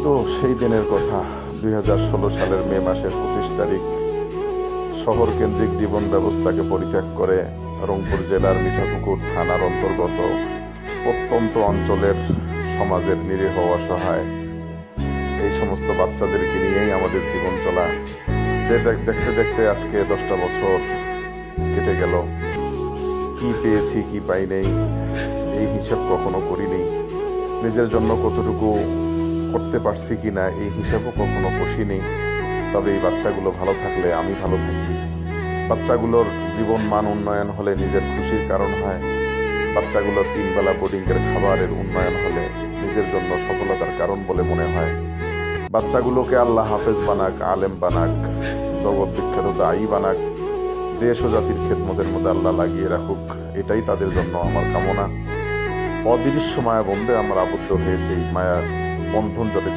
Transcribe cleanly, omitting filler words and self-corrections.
তো সেই দিনের কথা 2016 সালের মে মাসের 25 তারিখ শহর কেন্দ্রিক জীবন ব্যবস্থাকে পরিত্যাগ করে রংপুর জেলার মিঠাপুকুর থানার অন্তর্গত প্রত্যন্ত অঞ্চলের সমাজের নিরীহ অসহায় এই সমস্ত বাচ্চাদেরকে নিয়েই আমাদের জীবন চলা। দেখতে দেখতে আজকে 10টা বছর কেটে গেল। কি পেয়েছি কি পাই নেই এই হিসাব কখনো করিনি। নিজের জন্য কতটুকু করতে পারছি কিনা এই হিসাবও কখনো কষিনি। তবে এই বাচ্চাগুলো ভালো থাকলে আমি ভালো থাকি। বাচ্চাগুলোর জীবন মান উন্নয়ন হলে নিজের খুশির কারণ হয়। বাচ্চাগুলো 3 বেলা বোর্ডিংয়ের খাবারের উন্নয়ন হলে নিজের জন্য সফলতার কারণ বলে মনে হয়। বাচ্চাগুলোকে আল্লাহ হাফেজ বানাক, আলেম বানাক, জগৎ বিখ্যাত দায়ী বানাক, দেশ ও জাতির খেদমতের মধ্যে আল্লাহ লাগিয়ে রাখুক, এটাই তাদের জন্য আমার কামনা। অদৃশ্য মায়া বন্ধে আমরা আবদ্ধ হয়েছে, এই মায়ার বন্ধন যাতে